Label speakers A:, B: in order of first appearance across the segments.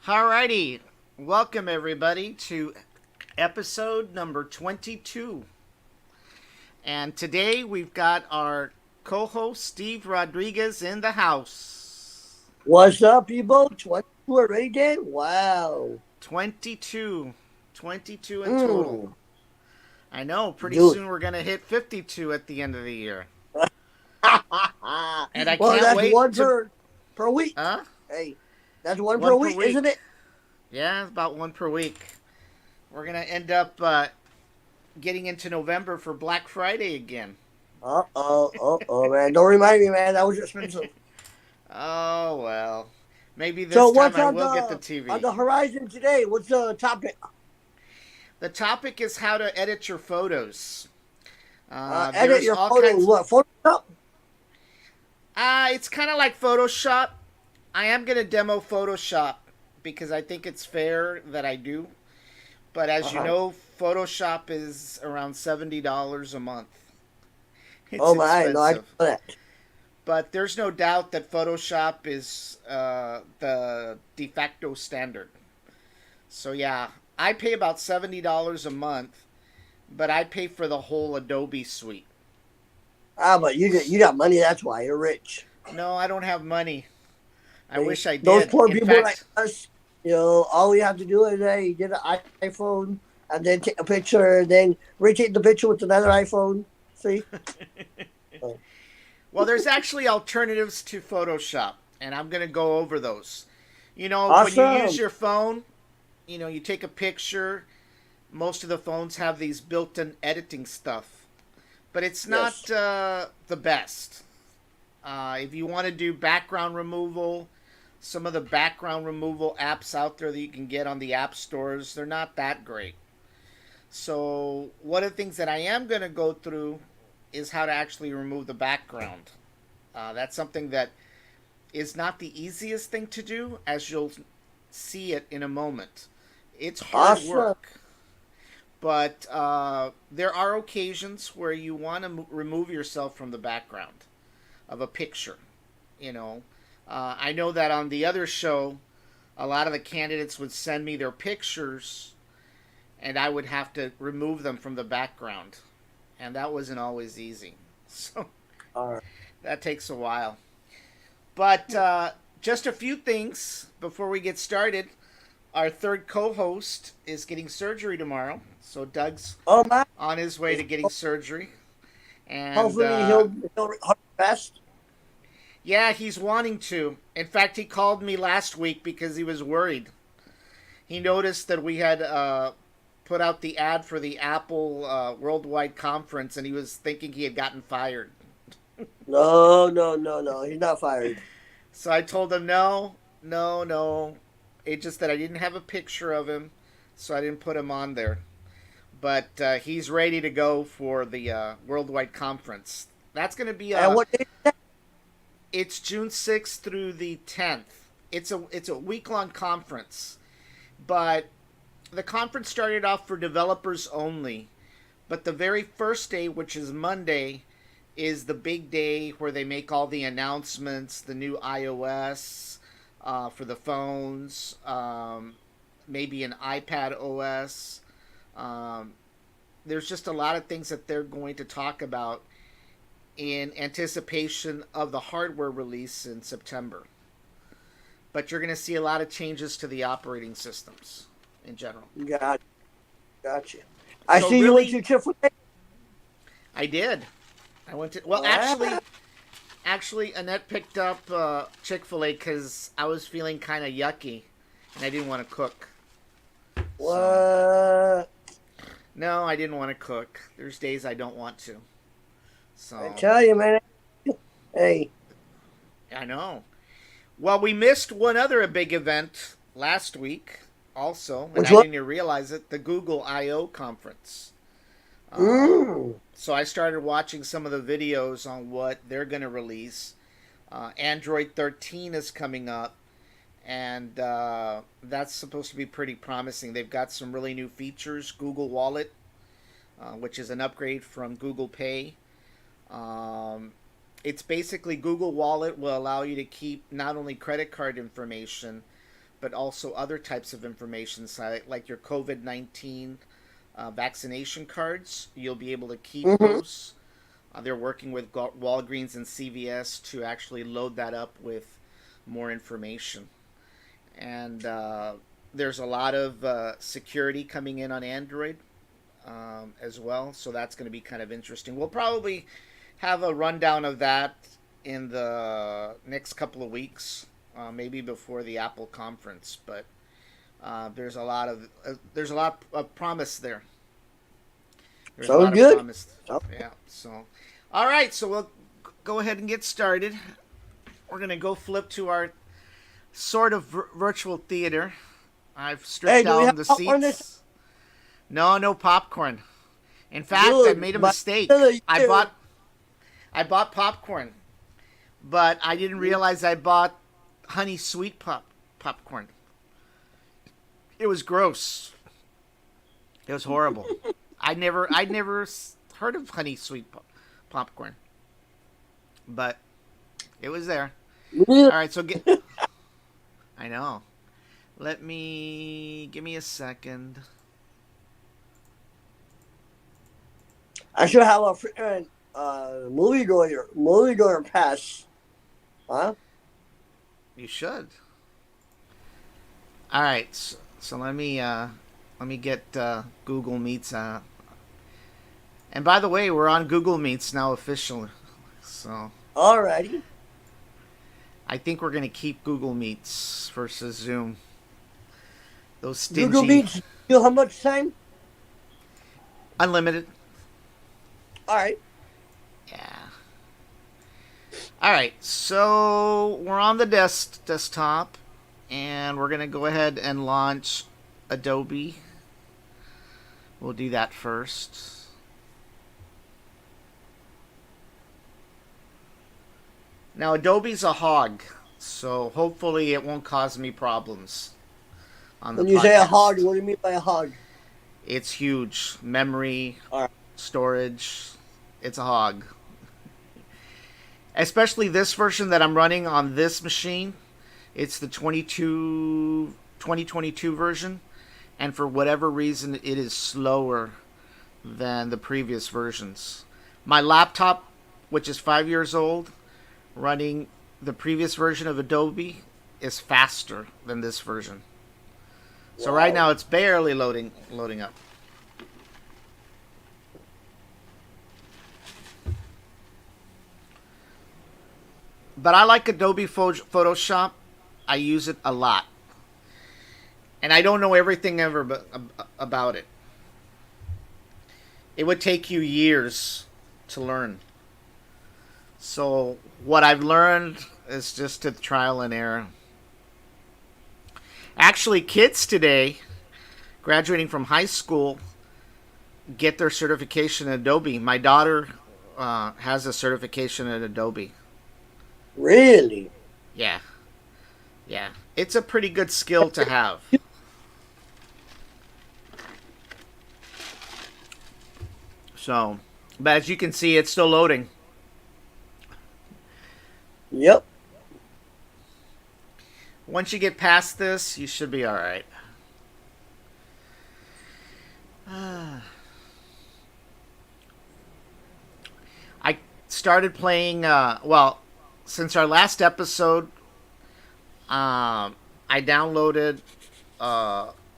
A: Alrighty, welcome everybody to episode number 22. And today we've got our co-host Steve Rodriguez in the house.
B: What's up, people? 22 already dead? Wow.
A: 22 in total. I know, pretty soon we're going to hit 52 at the end of the year. And I can't wait
B: one per week.
A: Huh?
B: Hey, that's one per week, isn't it?
A: Yeah, it's about one per week. We're going to end up getting into November for Black Friday again.
B: Man. Don't remind me, man. That was expensive.
A: Oh, well. Maybe this time I will get the TV.
B: On the horizon today, what's the topic?
A: The topic is how to edit your photos.
B: Edit your photos. What, Photoshop?
A: It's kind of like Photoshop. I am going to demo Photoshop because I think it's fair that I do. But as you know, Photoshop is around $70 a month. It's expensive.
B: No, I know that.
A: But there's no doubt that Photoshop is the de facto standard. So yeah, I pay about $70 a month, but I pay for the whole Adobe suite.
B: But you got money, that's why. You're rich.
A: No, I don't have money. I wish I did.
B: Those poor people like us, all we have to do is get an iPhone and then take a picture and then retake the picture with another iPhone. See?
A: Well, there's actually alternatives to Photoshop, and I'm going to go over those. When you use your phone, you take a picture. Most of the phones have these built-in editing stuff, but it's not the best. If you want to do background removal, some of the background removal apps out there that you can get on the app stores, they're not that great. So one of the things that I am going to go through is how to actually remove the background. That's something that is not the easiest thing to do, as you'll see it in a moment. It's hard work. But there are occasions where you want to remove yourself from the background of a picture. I know that on the other show, a lot of the candidates would send me their pictures, and I would have to remove them from the background. And that wasn't always easy. So that takes a while. But just a few things before we get started. Our third co-host is getting surgery tomorrow. So Doug's on his way to getting surgery. And
B: hopefully he'll best.
A: Yeah, he's wanting to. In fact, he called me last week because he was worried. He noticed that we had put out the ad for the Apple Worldwide Conference, and he was thinking he had gotten fired.
B: No. He's not fired.
A: So I told him, no. It's just that I didn't have a picture of him, so I didn't put him on there. But he's ready to go for the worldwide conference. That's going to be
B: And what day?
A: it's June 6th through the 10th. It's a week long conference, but the conference started off for developers only. But the very first day, which is Monday, is the big day where they make all the announcements, the new iOS for the phones, maybe an iPad OS. Um, there's just a lot of things that they're going to talk about in anticipation of the hardware release in September. But you're going to see a lot of changes to the operating systems in general.
B: Gotcha. I see you went to Chick-fil-A.
A: I did. I went to. Well, actually, Annette picked up Chick-fil-A because I was feeling kind of yucky, and I didn't want to cook.
B: What?
A: So, no, I didn't want to cook. There's days I don't want to. So
B: I tell you, man. Hey.
A: I know. Well, we missed one other big event last week, also, and I didn't even realize it. The Google I/O conference. So I started watching some of the videos on what they're going to release. Android 13 is coming up, and that's supposed to be pretty promising. They've got some really new features. Google Wallet, which is an upgrade from Google Pay. It's basically Google Wallet will allow you to keep not only credit card information, but also other types of information, like your COVID-19 vaccination cards. You'll be able to keep those. They're working with Walgreens and CVS to actually load that up with more information. And there's a lot of security coming in on Android as well, so that's going to be kind of interesting. We'll probably have a rundown of that in the next couple of weeks, maybe before the Apple conference. But there's a lot of promise there. There's
B: so good.
A: Promise. Yeah. So, all right. So we'll go ahead and get started. We're gonna go flip to our sort of virtual theater. I've stripped down the seats. No popcorn. In fact, I made a mistake. I bought popcorn, but I didn't realize I bought honey sweet popcorn. It was gross. It was horrible. I'd never heard of honey sweet popcorn, but it was there. All right, so I know. Give me a second.
B: I should have a freaking moviegoer pass. Huh?
A: You should. All right, so let me get Google Meets. And by the way, we're on Google Meets now officially. So.
B: Alrighty.
A: I think we're gonna keep Google Meets versus Zoom. Those stingy.
B: Google Meets. You know how much time?
A: Unlimited.
B: All right.
A: Yeah. All right. So we're on the desktop, and we're gonna go ahead and launch Adobe. We'll do that first. Now Adobe's a hog, so hopefully it won't cause me problems on the podcast.
B: When you say a hog, what do you mean by a hog?
A: It's huge. Memory,
B: All right.
A: Storage. It's a hog. Especially this version that I'm running on this machine. It's the 2022 version. And for whatever reason, it is slower than the previous versions. My laptop, which is 5 years old, running the previous version of Adobe, is faster than this version. So
B: Wow.
A: right now it's barely loading up. But I like Adobe Photoshop. I use it a lot. And I don't know everything ever about it. It would take you years to learn. So what I've learned is just to trial and error. Actually, kids today graduating from high school get their certification in Adobe. My daughter has a certification in Adobe.
B: Really?
A: Yeah, yeah. It's a pretty good skill to have. So, but as you can see, it's still loading.
B: Yep.
A: Once you get past this, you should be all right. I started playing. Well, since our last episode, I downloaded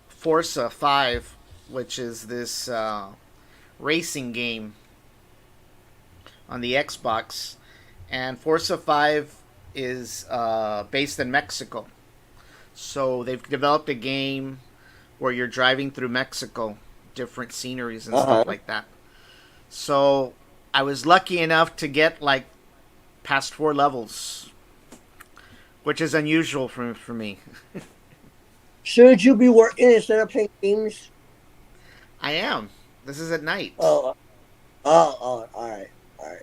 A: Forza 5, which is this racing game on the Xbox, and Forza 5 is based in Mexico. So they've developed a game where you're driving through Mexico, different sceneries and
B: Uh-huh.
A: stuff like that. So I was lucky enough to get like past 4 levels, which is unusual for me.
B: Should you be working instead of playing games?
A: I am. This is at night.
B: All right, all right.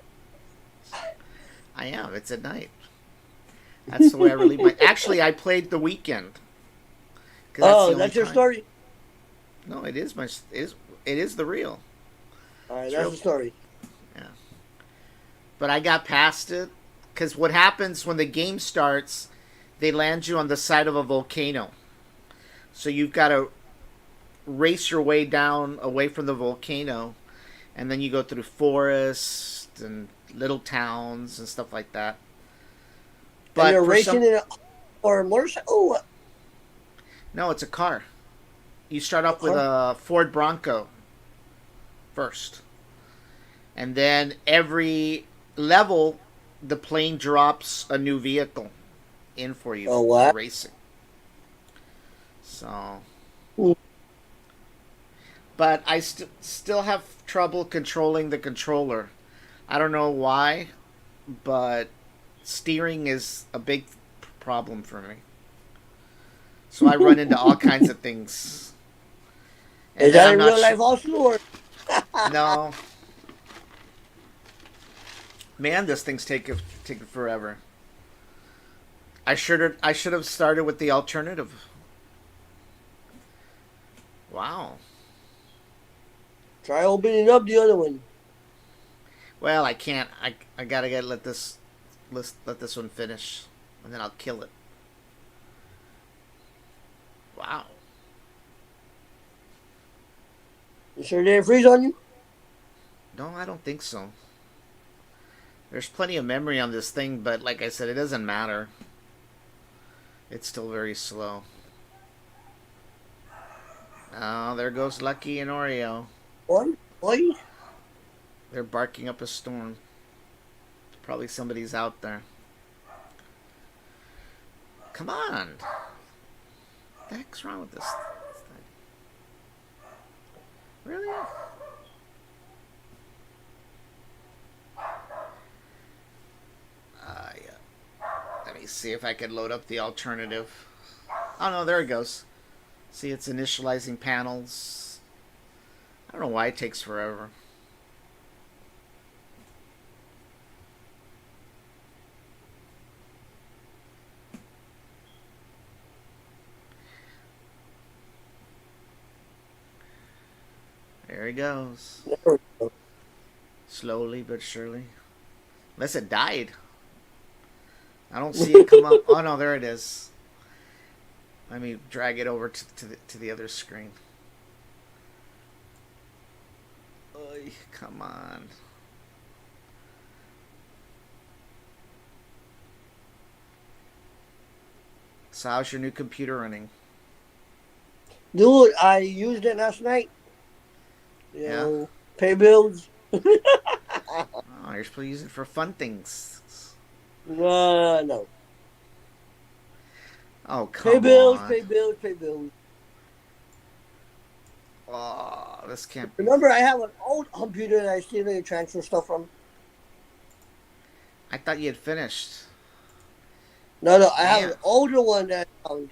A: I am. It's at night. That's the way I relieve my. Actually, I played the weekend. 'Cause
B: Oh,
A: the only
B: that's your
A: time.
B: story.
A: No, it is my. It is the real.
B: All right,
A: It's
B: that's
A: real.
B: the story.
A: Yeah. But I got past it because what happens when the game starts, they land you on the side of a volcano. So you've got to race your way down away from the volcano, and then you go through forests and little towns and stuff like that.
B: And
A: But
B: you're
A: for
B: racing
A: some,
B: in or a motorcycle? Oh, what?
A: no, it's a car. You start
B: A
A: off with
B: car?
A: a Ford Bronco first, and then every level, the plane drops a new vehicle in for you
B: Oh,
A: for
B: what?
A: racing. So,
B: Hmm.
A: but I still have trouble controlling the controller. I don't know why, but steering is a big problem for me. So I run into all kinds of things, and
B: Is
A: then
B: that
A: I'm
B: in
A: not
B: real
A: sure.
B: life also, or
A: No, man, this thing's taking forever. I should have started with the alternative. Wow.
B: try opening up the other one?
A: Well, I can't. I gotta get let this one finish, and then I'll kill it. Wow.
B: You sure they didn't freeze on you?
A: No, I don't think so. There's plenty of memory on this thing, but like I said, it doesn't matter. It's still very slow. Oh, there goes Lucky and Oreo.
B: Boy, boy.
A: They're barking up a storm. Probably somebody's out there. Come on. What the heck's wrong with this thing? Really? Yeah. Let me see if I can load up the alternative. Oh no, there it goes. See, it's initializing panels. I don't know why it takes forever. There he goes.
B: There we go.
A: Slowly but surely. Unless it died. I don't see it come up. Oh no, there it is. Let me drag it over to the other screen. Oy, come on. So how's your new computer running?
B: Dude, I used it last night. You
A: Yeah?
B: know, pay bills.
A: Oh, you're supposed to use it for fun things.
B: No.
A: Oh,
B: Pay
A: come
B: bills,
A: on.
B: pay bills, pay bills.
A: Oh, this can't be.
B: Remember, I have an old computer that I still need to transfer stuff from.
A: I thought you had finished.
B: No, I have
A: Man.
B: an older one that I found.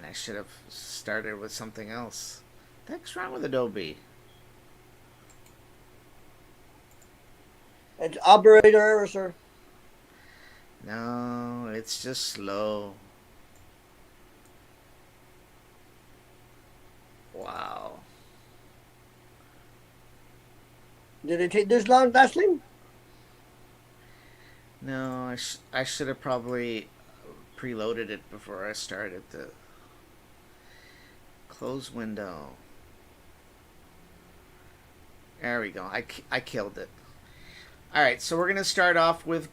A: I should have started with something else. What the heck's wrong with Adobe?
B: It's operator error, sir.
A: No, it's just slow. Wow.
B: Did it take this long, Dasling?
A: No, I should have probably preloaded it before I started the close window. There we go. I killed it. All right, so we're going to start off with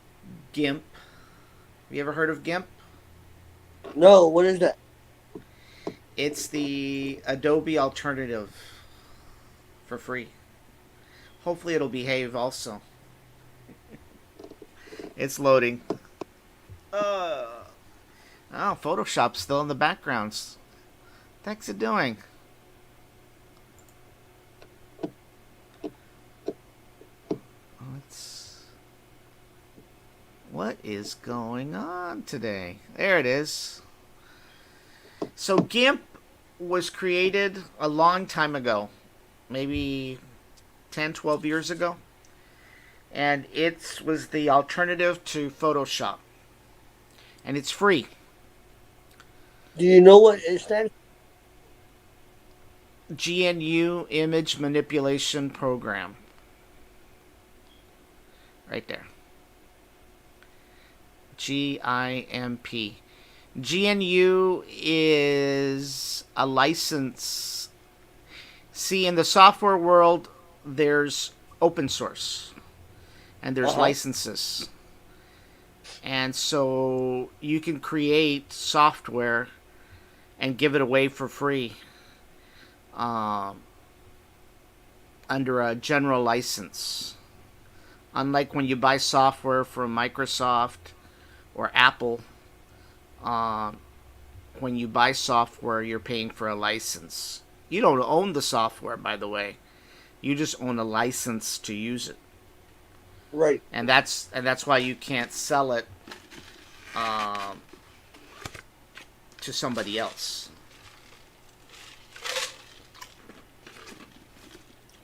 A: GIMP. Have you ever heard of GIMP?
B: No, what is that?
A: It's the Adobe alternative for free. Hopefully it'll behave also. It's loading. Oh, Photoshop's still in the backgrounds. What the heck's it doing? What is going on today? There it is. So GIMP was created a long time ago, maybe 10, 12 years ago. And it was the alternative to Photoshop. And it's free.
B: Do you know what it stands for?
A: GNU Image Manipulation Program. Right there. GIMP. GNU is a license. See, in the software world, there's open source. And there's licenses. And so you can create software and give it away for free under a general license. Unlike when you buy software from Microsoft or Apple, when you buy software, you're paying for a license. You don't own the software, by the way. You just own a license to use it.
B: Right.
A: And that's why you can't sell it to somebody else.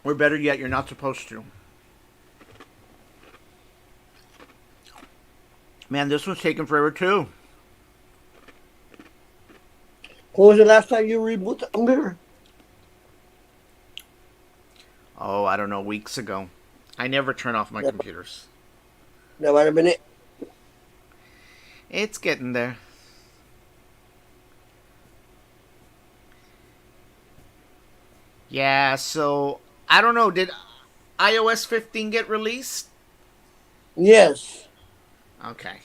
A: Or better yet, you're not supposed to. Man, this one's taking forever too.
B: When was the last time you rebooted the computer?
A: Oh, I don't know, weeks ago. I never turn off my computers.
B: That might have been it.
A: It's getting there. Yeah, so I don't know. Did iOS 15 get released?
B: Yes.
A: Okay.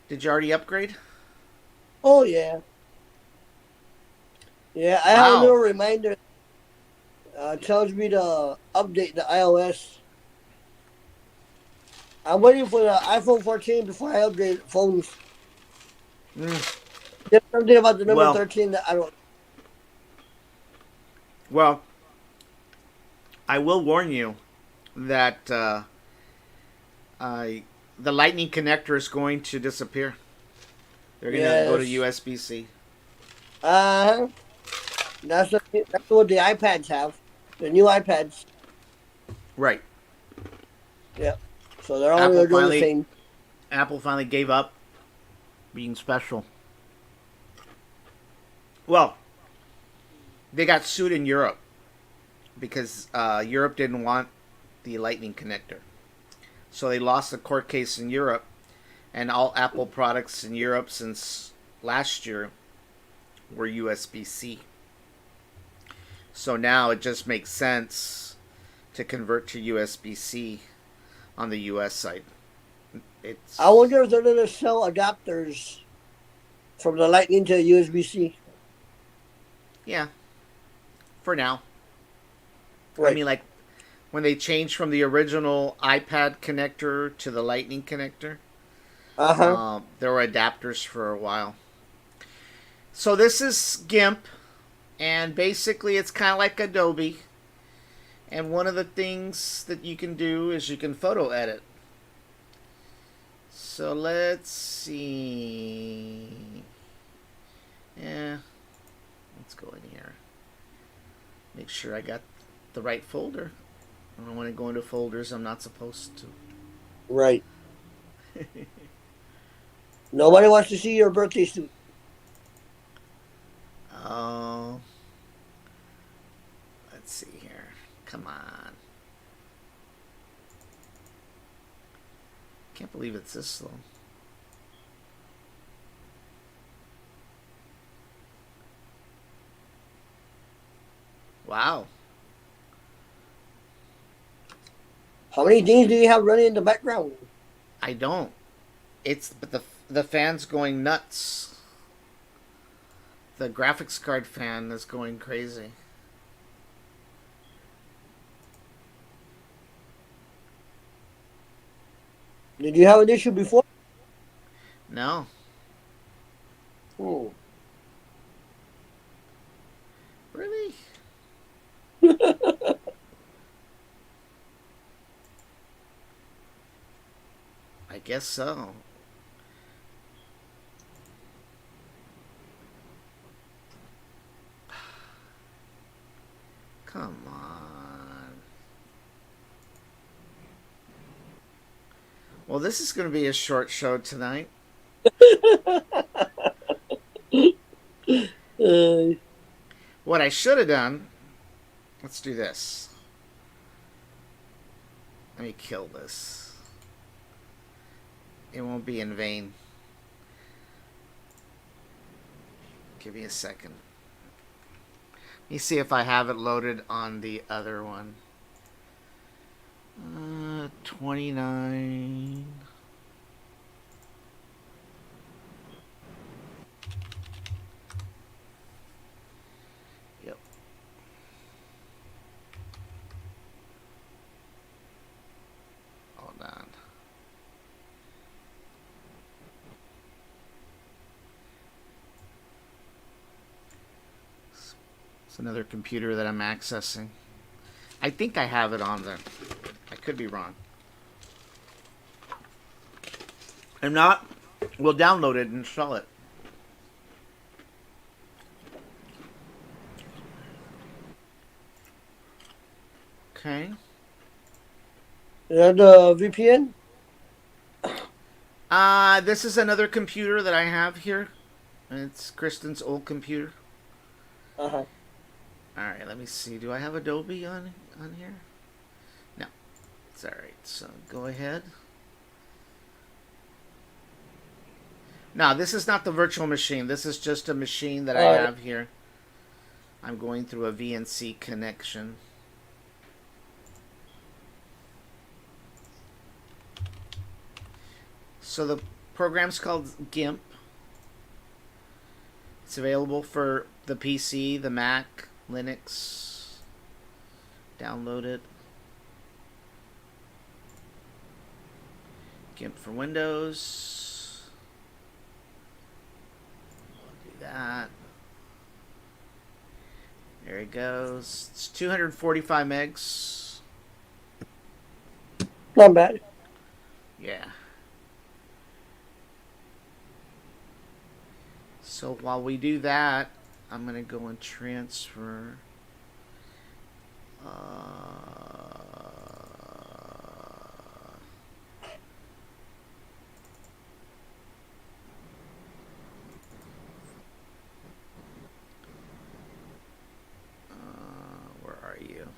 A: Did you already upgrade?
B: Oh, yeah. Yeah, I have a little reminder. Tells me to update the iOS. I'm waiting for the iPhone 14 before I update phones. There's something about the number 13 that I don't...
A: Well, I will warn you that the Lightning connector is going to disappear. They're going to go to USB-C.
B: That's what the iPads have. The new iPads.
A: Right.
B: Yeah. So they're all going to do the same.
A: Apple finally gave up being special. Well, they got sued in Europe because Europe didn't want the Lightning connector. So they lost the court case in Europe, and all Apple products in Europe since last year were USB-C. So now it just makes sense to convert to USB-C on the US side.
B: I wonder if they're going to sell adapters from the Lightning to USB-C.
A: Yeah. For now.
B: Right.
A: I mean, like, when they changed from the original iPad connector to the Lightning connector, there were adapters for a while. So this is GIMP, and basically it's kind of like Adobe. And one of the things that you can do is you can photo edit. So let's see. Yeah. Let's go in here. Make sure I got the right folder. I don't want to go into folders I'm not supposed to.
B: Right. Nobody wants to see your birthday suit.
A: Oh. Let's see here. Come on. Can't believe it's this slow. Wow.
B: How many things do you have running in the background?
A: I don't. It's but the fan's going nuts. The graphics card fan is going crazy.
B: Did you have an issue before?
A: No.
B: Hmm.
A: Really? I guess so. Come on. Well, this is going to be a short show tonight.
B: Uh,
A: What I should have done, let's do this. Let me kill this. It won't be in vain. Give me a second. Let me see if I have it loaded on the other one. 29. Yep. Hold on. It's another computer that I'm accessing. I think I have it on there. I could be wrong. If not, we'll download it and install it. Okay.
B: is that the VPN?
A: This is another computer that I have here. It's Kristen's old computer.
B: Uh-huh.
A: Alright, let me see. Do I have Adobe on here? No. It's alright. So go ahead. No, this is not the virtual machine. This is just a machine that I have here. I'm going through a VNC connection. So the program's called GIMP. It's available for the PC, the Mac, Linux. Download it. GIMP for Windows. We'll do that. There it goes. It's 245 megs.
B: Not bad.
A: Yeah. So while we do that, I'm going to go and transfer. Where are you?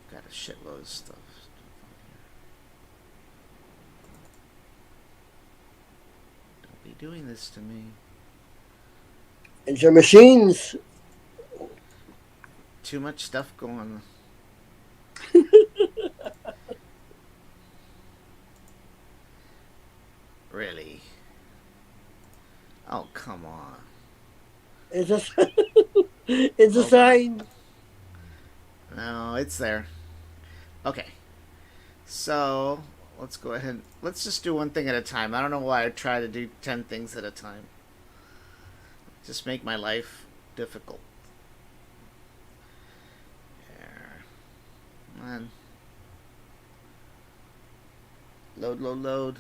A: I've got a shitload of stuff. Don't be doing this to me.
B: It's your machines.
A: Too much stuff going. Really? Oh, come on.
B: It's a, it's a sign.
A: No, it's there. Okay. So, let's go ahead. Let's just do one thing at a time. I don't know why I try to do 10 things at a time. Just make my life difficult. There. And Load, load, load.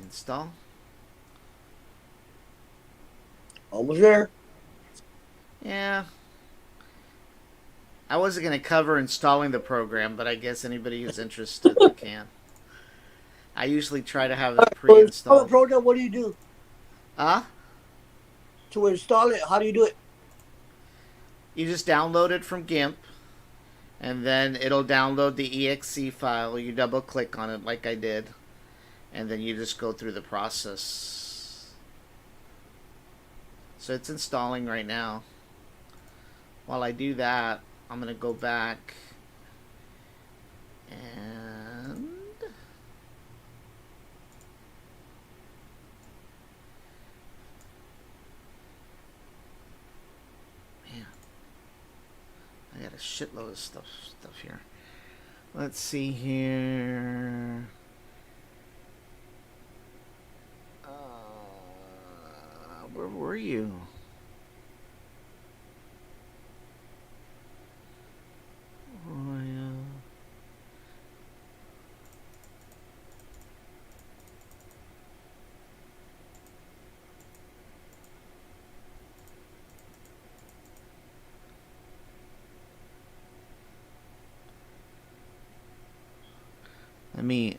A: Install.
B: Almost there.
A: Yeah. I wasn't going to cover installing the program, but I guess anybody who's interested can. I usually try to have it
B: To install the
A: pre-installed.
B: program, what do you do?
A: Huh?
B: To install it, how do you do it?
A: You just download it from GIMP, and then it'll download the exe file. You double click on it like I did, and then you just go through the process. So it's installing right now. While I do that, I'm going to go back and man, I got a shitload of stuff here. Let's see here. Where were you? Oh, yeah. Let me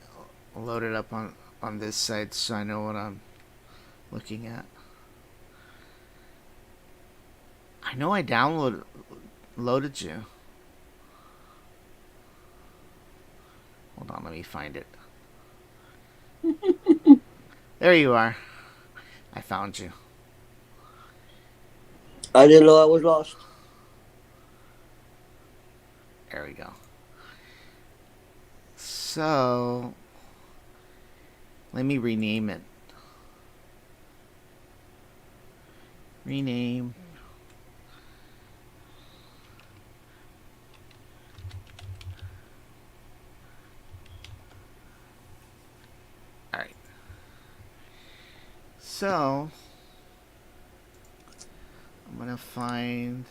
A: load it up on this side so I know what I'm looking at. I know I loaded you. Hold on, let me find it. There you are. I found you.
B: I didn't know I was lost.
A: There we go. So, let me rename it. Rename. Alright. So, I'm going to find...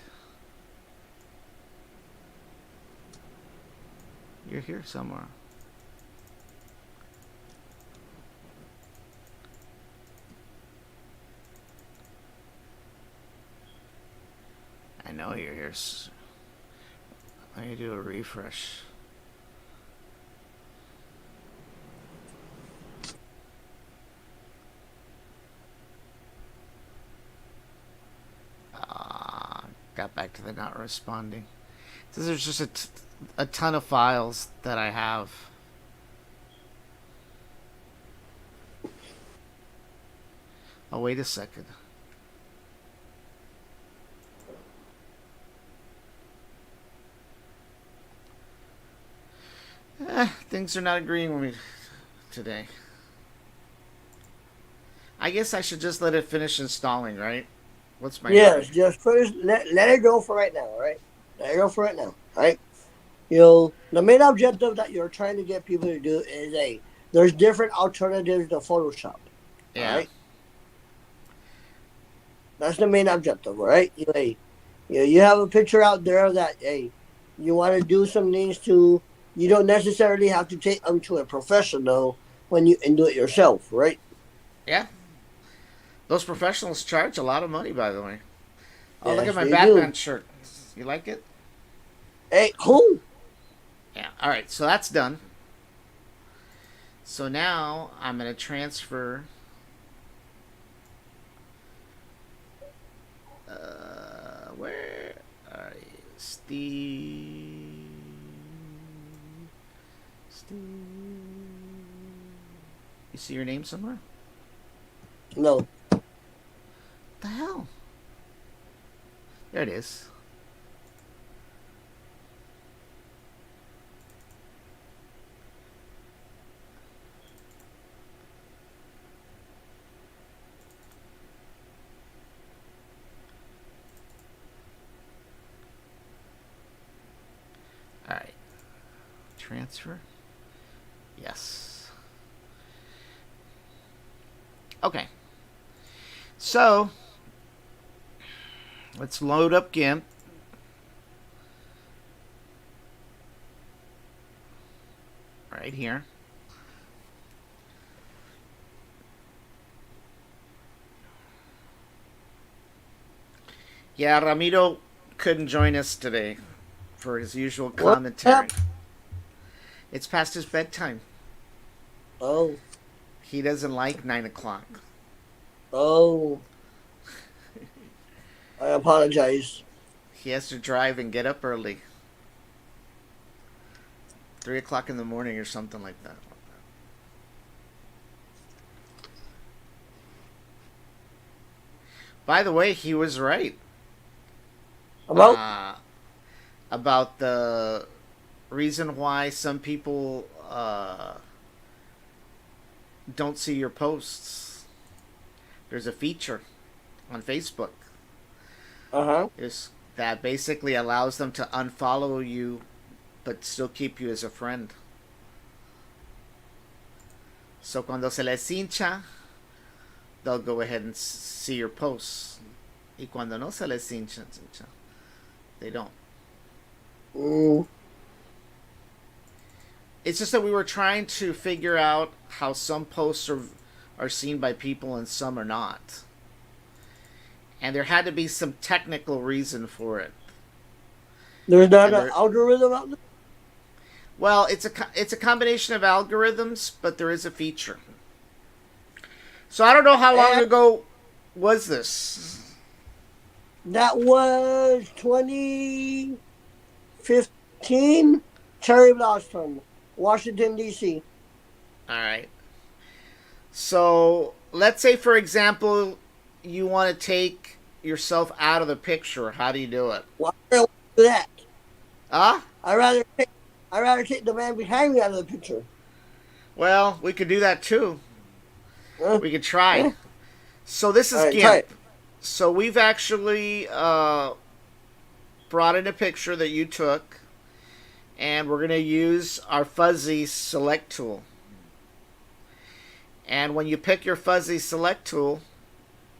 A: You're here somewhere. I know you're here. Let me do a refresh. Got back to the not responding. So there's just a ton of files that I have. Oh, wait a second. Things are not agreeing with me today. I guess I should just let it finish installing, right? What's my
B: Yes,
A: hurry?
B: just finish. Let it go for right now, all right? Let it go for right now, all right? You know, the main objective that you're trying to get people to do is there's different alternatives to Photoshop, all
A: Yeah.
B: right? That's the main objective, all right? You have a picture out there that you want to do some things to. You don't necessarily have to take them to a professional when you and do it yourself, right?
A: Yeah. Those professionals charge a lot of money, by the way. Oh, look at
B: Yes,
A: my
B: they do.
A: Batman shirt. You like it?
B: Hey, who?
A: Yeah. All right. So that's done. So now I'm going to transfer. Where are you? Steve. You see your name somewhere?
B: No.
A: What the hell? There it is. transfer. Yes. Okay. So, let's load up GIMP. Right here. Yeah, Ramiro couldn't join us today for his usual commentary. It's past his bedtime.
B: Oh.
A: He doesn't like 9 o'clock.
B: Oh. I apologize.
A: He has to drive and get up early. 3 o'clock in the morning or something like that. By the way, he was right. About the reason why some people don't see your posts. There's a feature on Facebook. Is that basically allows them to unfollow you but still keep you as a friend. So cuando se les hincha, they'll go ahead and see your posts. Y cuando no se les hincha, they don't. It's just that we were trying to figure out how some posts are seen by people and some are not. And there had to be some technical reason for it.
B: There's not an algorithm out there?
A: Well, it's a combination of algorithms, but there is a feature. So I don't know how long ago was this.
B: That was 2015. Cherry Blossom, Washington, D.C.
A: All right. So let's say, for example, you want to take yourself out of the picture. How do you do it?
B: Why do I do that?
A: Huh?
B: I'd rather take the man behind me out of the picture.
A: Well, we could do that too. We could try. So this is GIMP.
B: Try.
A: So we've actually brought in a picture that you took, and we're going to use our fuzzy select tool. And when you pick your fuzzy select tool,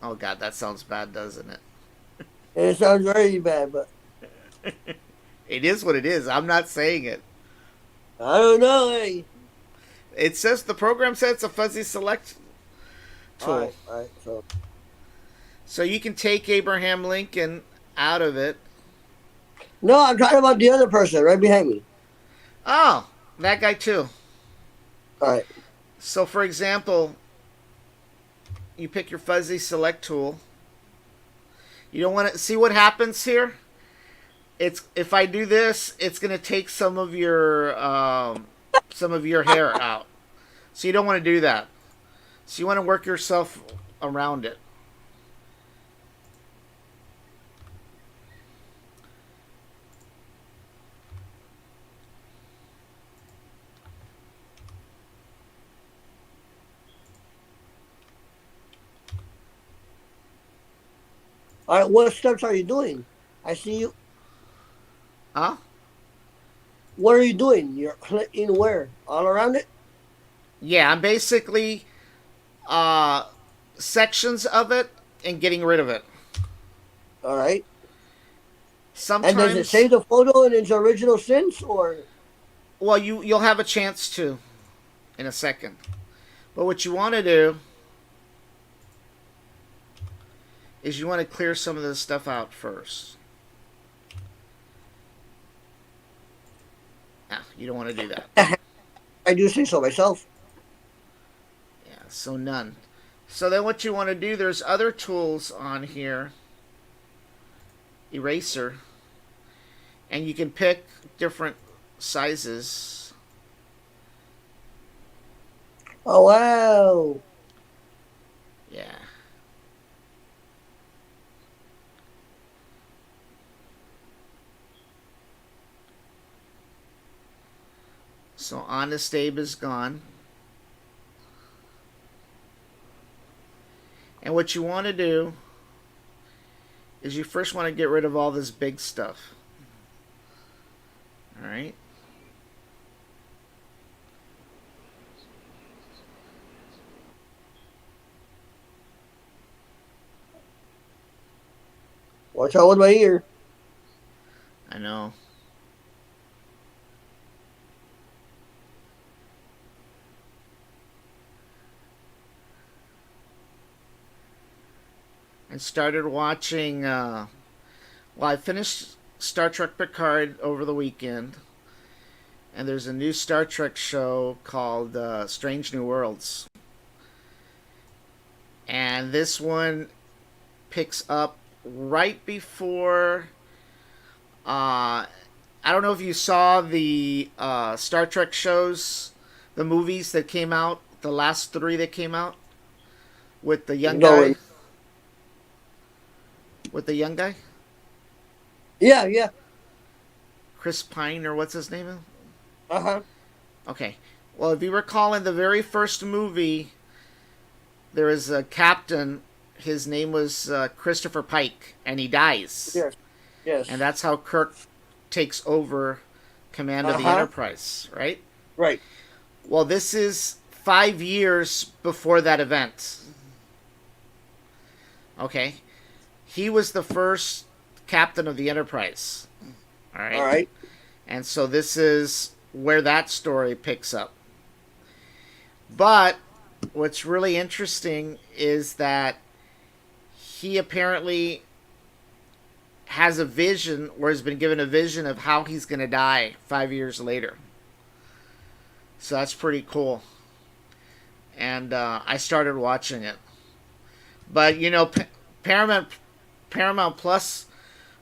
A: oh God, that sounds bad, doesn't it?
B: It sounds very bad, but
A: it is what it is. I'm not saying it.
B: I don't know. Hey.
A: It says the program says it's a fuzzy select tool.
B: All right.
A: So you can take Abraham Lincoln out of it.
B: No, I'm talking about the other person right behind me.
A: Oh, that guy too.
B: All right.
A: So, for example, you pick your fuzzy select tool. You don't want to see what happens here. If I do this, it's going to take some of your hair out. So you don't want to do that. So you want to work yourself around it.
B: All right, what steps are you doing? I see you.
A: Huh?
B: What are you doing? You're clicking where? All around it?
A: Yeah, I'm basically sections of it and getting rid of it.
B: All right.
A: Sometimes.
B: And does it save the photo in its original sense, or?
A: Well, you'll have a chance to in a second. But what you want to do is you want to clear some of this stuff out first. No, you don't want to do that.
B: I do say so myself.
A: Yeah, so none. So then what you want to do, there's other tools on here. Eraser. And you can pick different sizes.
B: Oh, wow.
A: Yeah. So Honest Abe is gone. And what you want to do is you first want to get rid of all this big stuff. Alright?
B: Watch out with my ear.
A: I know. And started watching. I finished Star Trek Picard over the weekend, and there's a new Star Trek show called Strange New Worlds, and this one picks up right before. I don't know if you saw the Star Trek shows, the movies that came out, the last three that came out with the young guy. With the young guy?
B: Yeah, yeah.
A: Chris Pine, or what's his name?
B: Uh-huh.
A: Okay. Well, if you recall, in the very first movie, there is a captain. His name was Christopher Pike, and he dies.
B: Yes. Yes.
A: And that's how Kirk takes over command of the Enterprise, right?
B: Right.
A: Well, this is 5 years before that event. Okay. He was the first captain of the Enterprise. All right.
B: All right.
A: And so this is where that story picks up. But what's really interesting is that he apparently has a vision, or has been given a vision of how he's going to die 5 years later. So that's pretty cool. And I started watching it. But, you know, Paramount Plus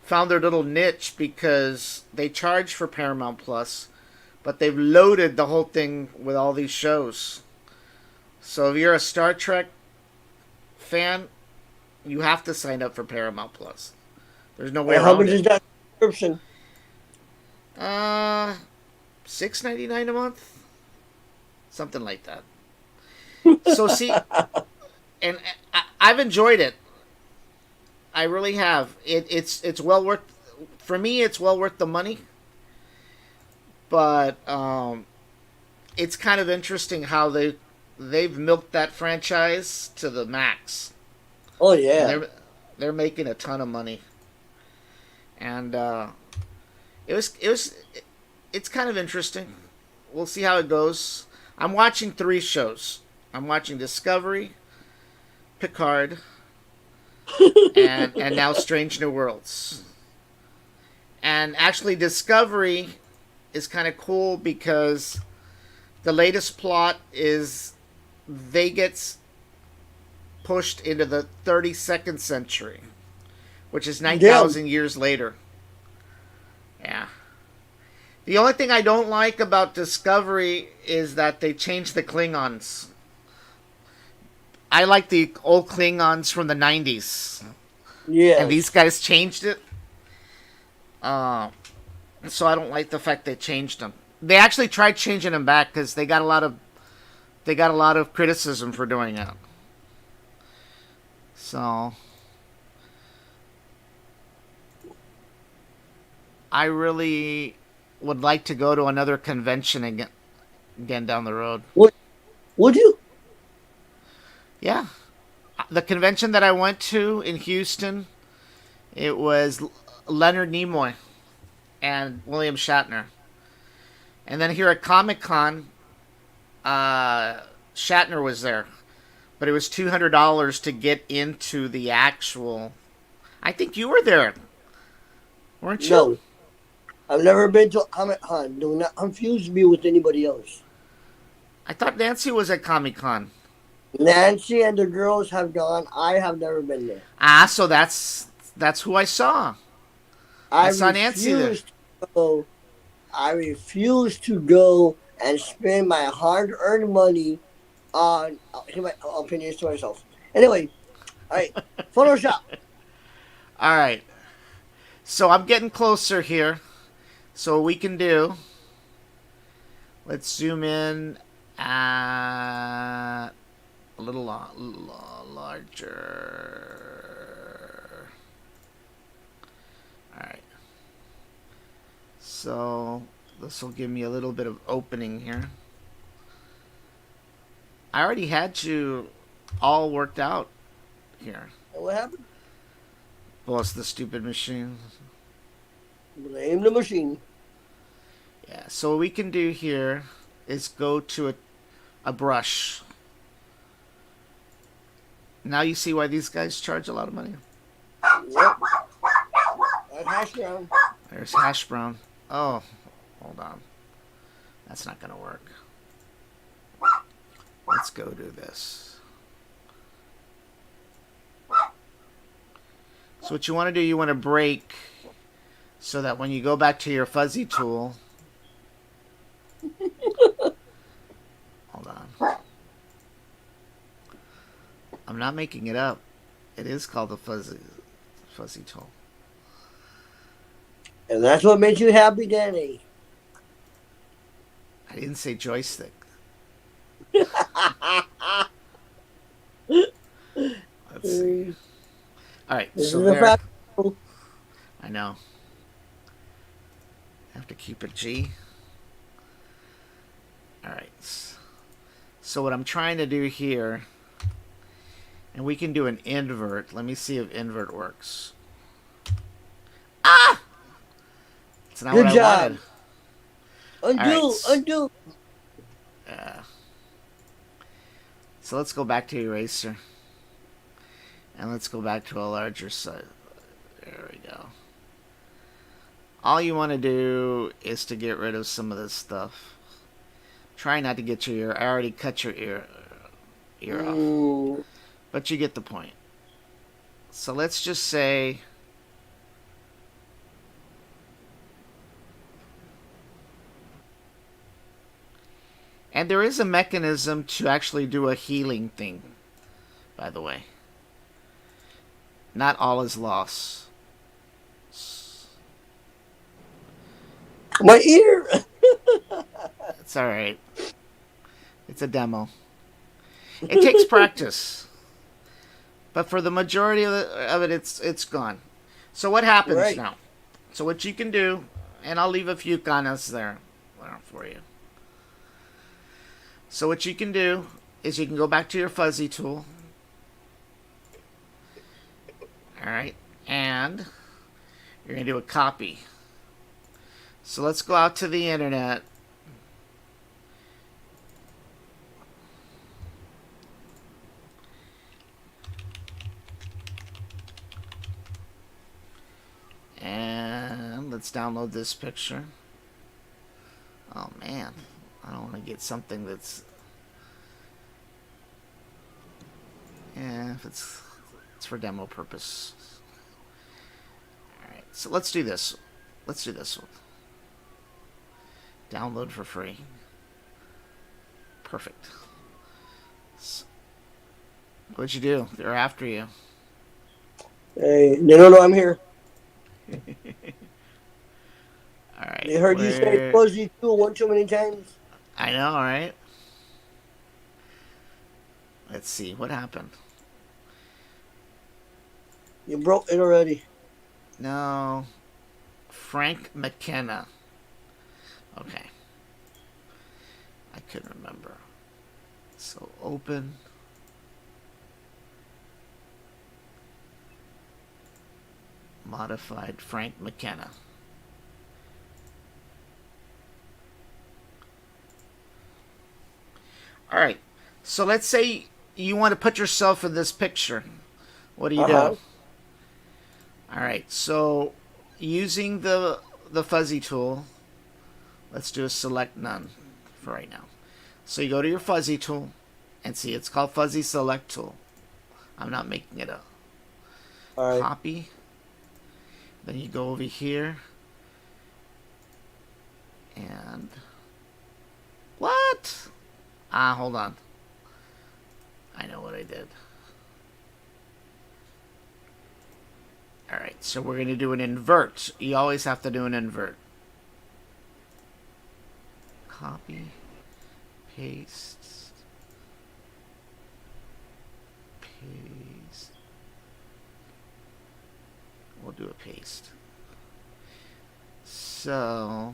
A: found their little niche because they charge for Paramount Plus, but they've loaded the whole thing with all these shows. So if you're a Star Trek fan, you have to sign up for Paramount Plus. There's no way around it.
B: How much is that subscription?
A: $6.99 a month, something like that. So see, and I've enjoyed it. I really have. It's well worth, for me. It's well worth the money. But it's kind of interesting how they've milked that franchise to the max.
B: Oh yeah,
A: they're making a ton of money, and it's kind of interesting. We'll see how it goes. I'm watching 3 shows. I'm watching Discovery, Picard, and now Strange New Worlds. And actually, Discovery is kind of cool because the latest plot is they get pushed into the 32nd century, which is 9,000 years later. Yeah. The only thing I don't like about Discovery is that they changed the Klingons. I like the old Klingons from the 90s.
B: Yeah.
A: And these guys changed it. So I don't like the fact they changed them. They actually tried changing them back because they got a lot of criticism for doing it. So I really would like to go to another convention again down the road.
B: Would you?
A: Yeah. The convention that I went to in Houston, it was Leonard Nimoy and William Shatner. And then here at Comic-Con, Shatner was there. But it was $200 to get into the actual... I think you were there. Weren't you?
B: No. I've never been to Comic-Con. Do not confuse me with anybody else.
A: I thought Nancy was at Comic-Con.
B: Nancy and the girls have gone. I have never been there.
A: So that's who I saw. I saw Nancy there.
B: I refuse to go and spend my hard-earned money on my opinions to myself. Anyway, all right, Photoshop.
A: All right. So I'm getting closer here. So what we can do, let's zoom in a little larger. All right. So this will give me a little bit of opening here. I already had you all worked out here.
B: What happened?
A: Well, it's the stupid machine.
B: Blame the machine.
A: Yeah, so what we can do here is go to a brush. Now you see why these guys charge a lot of money.
B: Yep. That's hash brown.
A: There's hash brown. Oh, hold on. That's not going to work. Let's go do this. So what you want to do, you want to break so that when you go back to your fuzzy tool... Hold on. I'm not making it up. It is called the fuzzy tool.
B: And that's what makes you happy, Danny.
A: I didn't say joystick. Let's see. All right,
B: This
A: so
B: is a
A: there.
B: fact.
A: I know. I have to keep it G. All right. So what I'm trying to do here, and we can do an invert. Let me see if invert works. Ah! It's not
B: Good
A: what
B: job.
A: I wanted.
B: Undo,
A: right.
B: undo.
A: So let's go back to eraser. And let's go back to a larger size. There we go. All you want to do is to get rid of some of this stuff. Try not to get your ear. I already cut your ear off. But you get the point. So let's just say... And there is a mechanism to actually do a healing thing, by the way. Not all is lost.
B: My ear!
A: It's alright. It's a demo. It takes practice. But for the majority of it, it's gone. So what happens now? So what you can do, and I'll leave a few comments there for you. So what you can do is you can go back to your fuzzy tool. Alright. And you're going to do a copy. So let's go out to the internet. And let's download this picture. Oh man, I don't want to get something that's... Yeah, if it's for demo purpose. Alright, so let's do this. Let's do this one. Download for free. Perfect. So, what'd you do? They're after you.
B: Hey, they don't know I'm here.
A: Alright.
B: They heard you say fuzzy tool one too many times.
A: I know, right? Let's see, what happened?
B: You broke it already.
A: No. Frank McKenna. Okay. I couldn't remember. So open. Modified Frank McKenna. Alright. So let's say you want to put yourself in this picture. What do you do? Alright, so using the fuzzy tool, let's do a select none for right now. So you go to your fuzzy tool and see it's called fuzzy select tool. I'm not making it up. Copy. Then you go over here and what? Hold on. I know what I did. Alright, so we're going to do an invert. You always have to do an invert. Copy. Paste. Paste. We'll do a paste. So,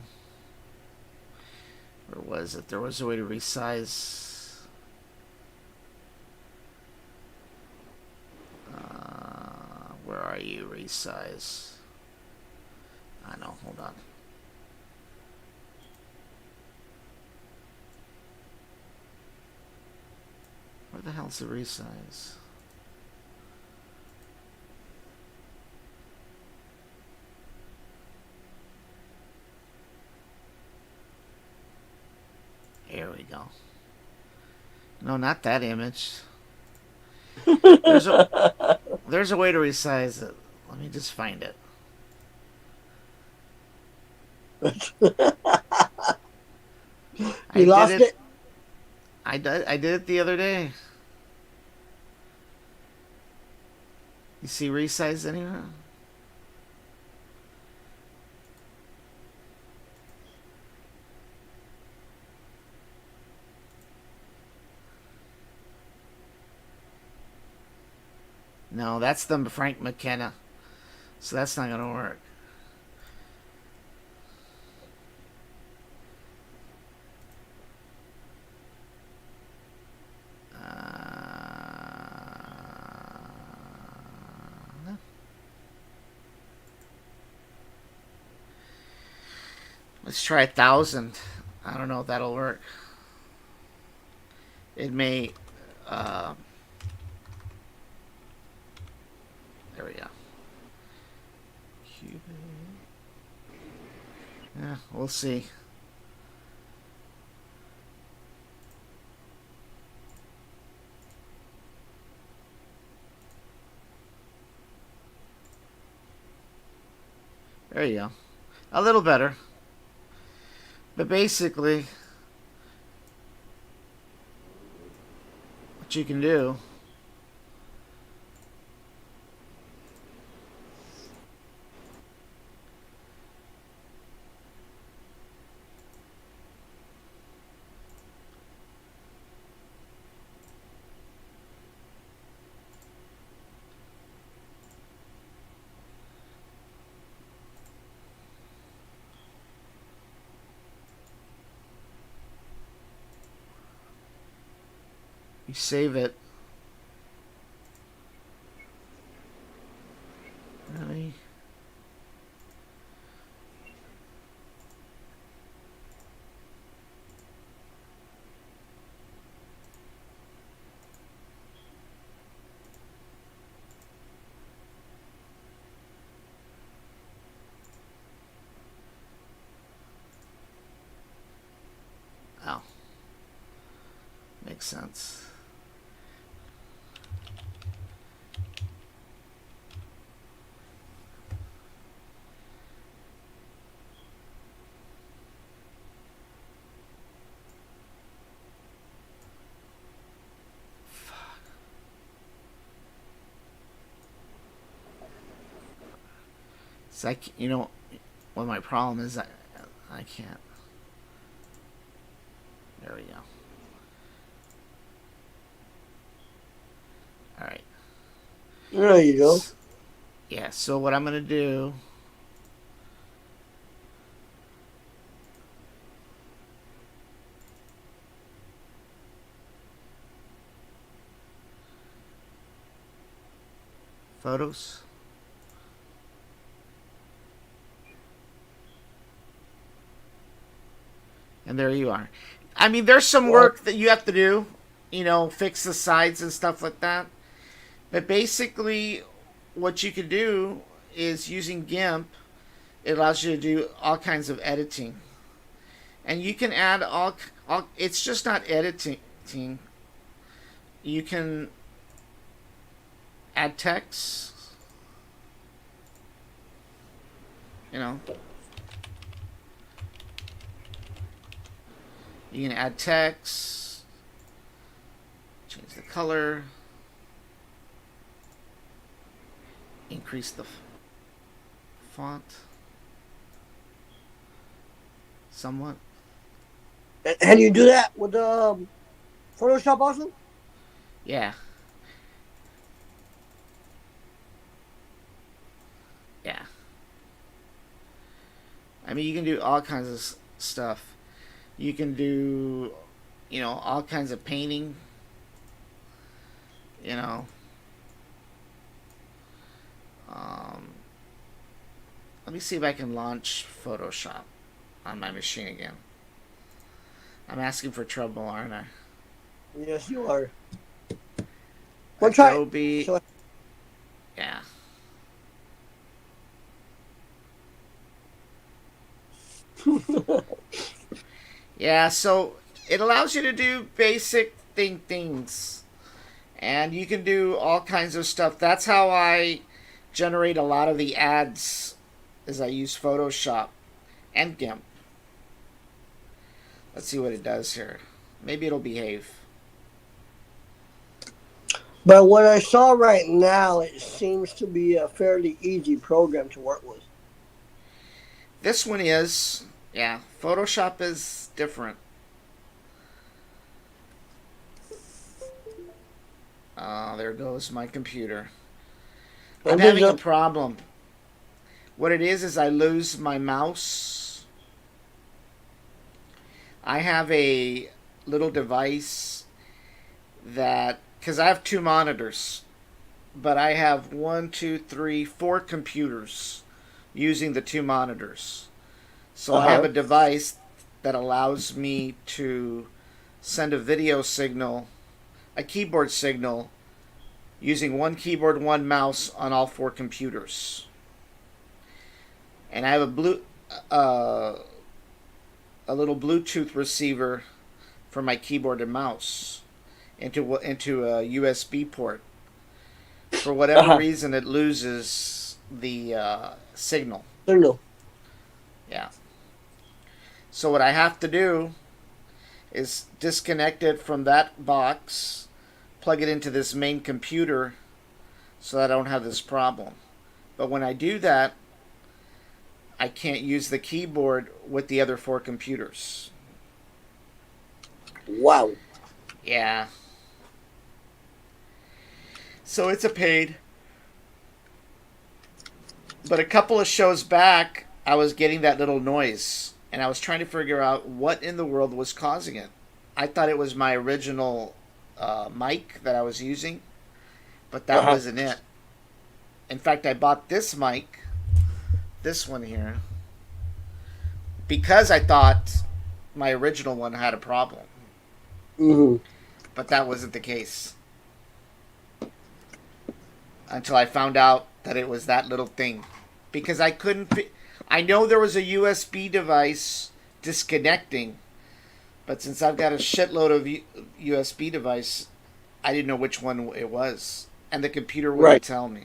A: where was it? There was a way to resize. Where are you? you resize? I know, hold on. Where the hell's the resize? Here we go. No, not that image. There's a way to resize it. Let me just find it.
B: You lost it?
A: I did it the other day. You see resize anywhere? No, that's the Frank McKenna. So that's not going to work. No. Let's try 1,000. I don't know if that'll work. It may... there we go. Cuban. Yeah, we'll see. There you go. A little better. But basically, what you can do you save it. Really? Oh. Makes sense. It's like, you know, what my problem is, I can't. There we go. All right.
B: There you go.
A: Yeah, so what I'm going to do... Photos. And there you are. I mean, there's some work that you have to do, you know, fix the sides and stuff like that. But basically, what you can do is using GIMP, it allows you to do all kinds of editing. And you can add all it's just not editing. You can add text, you know. You can add text, change the color, increase the font somewhat.
B: And you do that with Photoshop also?
A: Yeah. Yeah. I mean, you can do all kinds of stuff. You can do, you know, all kinds of painting. You know. Let me see if I can launch Photoshop on my machine again. I'm asking for trouble, aren't I?
B: Yes, you are. We'll try.
A: Adobe.
B: So,
A: Yeah. Yeah, so it allows you to do basic things. And you can do all kinds of stuff. That's how I generate a lot of the ads as I use Photoshop and GIMP. Let's see what it does here. Maybe it'll behave.
B: but what I saw right now, it seems to be a fairly easy program to work with.
A: This one is, yeah, Photoshop is different. There goes my computer. I'm having a problem. What it is I lose my mouse. I have a little device that, because I have two monitors, but I have 4 computers using the two monitors. So I have a device that allows me to send a video signal, a keyboard signal, using one keyboard, one mouse on all 4 computers. And I have a little Bluetooth receiver for my keyboard and mouse into a USB port. For whatever reason, it loses the signal.
B: Signal.
A: Yeah. So what I have to do is disconnect it from that box, plug it into this main computer so that I don't have this problem. But when I do that, I can't use the keyboard with the other 4 computers.
B: Wow.
A: Yeah. So it's a pain. But a couple of shows back, I was getting that little noise, and I was trying to figure out what in the world was causing it. I thought it was my original mic that I was using, but that wasn't it. In fact, I bought this mic, this one here, because I thought my original one had a problem.
B: Mm-hmm.
A: But that wasn't the case. Until I found out that it was that little thing. Because I couldn't... I know there was a USB device disconnecting, but since I've got a shitload of USB device, I didn't know which one it was. And the computer wouldn't tell me.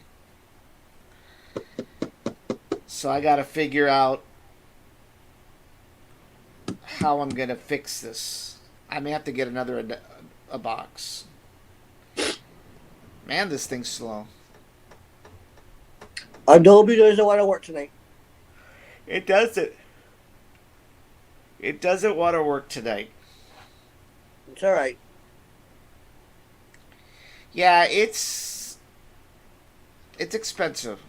A: So I got to figure out how I'm going to fix this. I may have to get another a box. Man, this thing's slow.
B: Adobe doesn't want to work tonight.
A: It doesn't. It doesn't want to work tonight.
B: It's all right.
A: Yeah, it's expensive.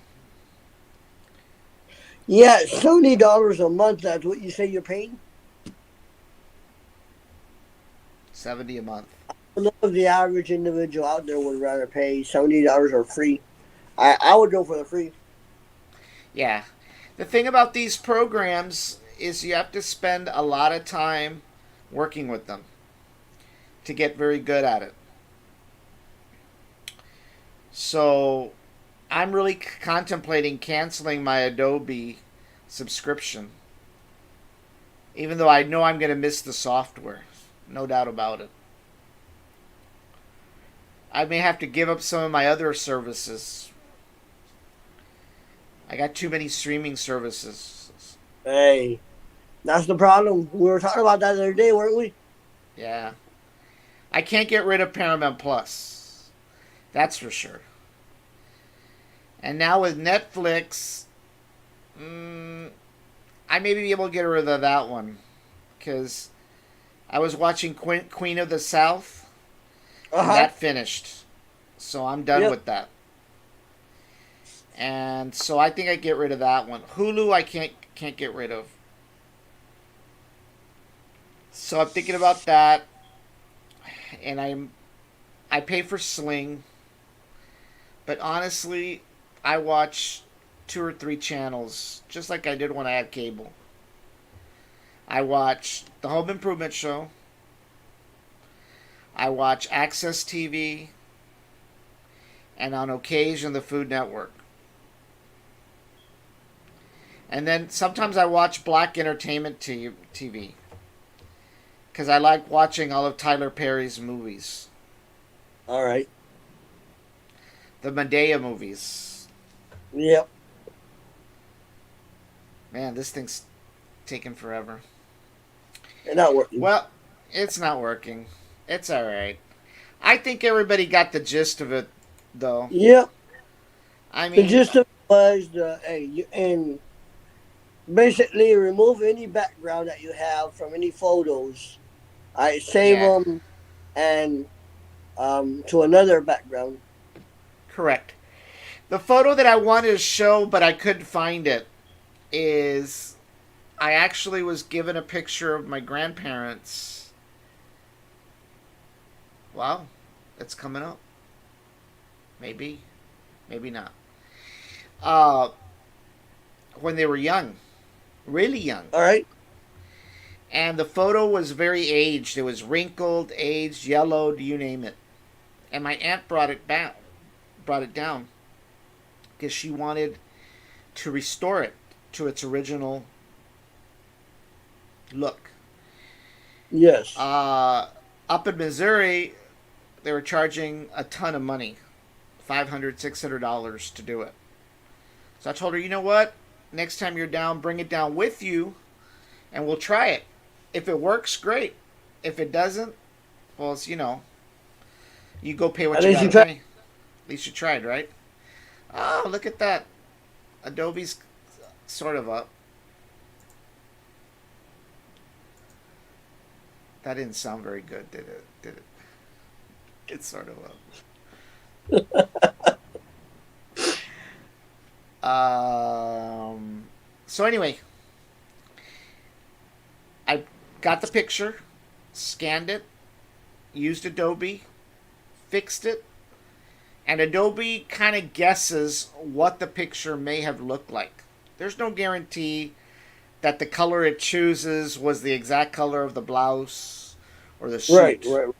B: Yeah, $70 a month. That's what you say you're paying.
A: $70 a month.
B: I don't know if the average individual out there would rather pay $70 or free. I would go for the free.
A: Yeah. The thing about these programs is you have to spend a lot of time working with them to get very good at it. So I'm really contemplating canceling my Adobe subscription. Even though I know I'm going to miss the software. No doubt about it. I may have to give up some of my other services. I got too many streaming services.
B: Hey, that's the problem. We were talking about that the other day, weren't we?
A: Yeah. I can't get rid of Paramount Plus. That's for sure. And now with Netflix, I may be able to get rid of that one. Because I was watching Queen of the South. And that finished. So I'm done with that. And so I think I get rid of that one. Hulu I can't get rid of. So I'm thinking about that. And I pay for Sling. But honestly, I watch 2 or 3 channels, just like I did when I had cable. I watch the Home Improvement Show. I watch Access TV. And on occasion, the Food Network. And then sometimes I watch Black Entertainment TV. Because I like watching all of Tyler Perry's movies.
B: All right.
A: The Madea movies.
B: Yep.
A: Man, this thing's taking forever.
B: It's not working.
A: Well, it's not working. It's alright. I think everybody got the gist of it, though.
B: Yep.
A: I mean,
B: the gist of it was and basically remove any background that you have from any photos. I save them and to another background.
A: Correct. The photo that I wanted to show, but I couldn't find it, is I actually was given a picture of my grandparents. Wow, it's coming up. Maybe, maybe not. When they were young, really young.
B: All right.
A: And the photo was very aged. It was wrinkled, aged, yellowed, you name it. And my aunt brought it down because she wanted to restore it to its original look.
B: Yes.
A: Up in Missouri, they were charging a ton of money, $500, $600 to do it. So I told her, you know what? Next time you're down, bring it down with you, and we'll try it. If it works, great. If it doesn't, well, it's, you go pay what you gotta pay. At least you tried, right? Oh, look at that. Adobe's sort of up. That didn't sound very good, did it? It's sort of up. So anyway, I got the picture, scanned it, used Adobe, fixed it, and Adobe kind of guesses what the picture may have looked like. There's no guarantee that the color it chooses was the exact color of the blouse or the suit.
B: Right.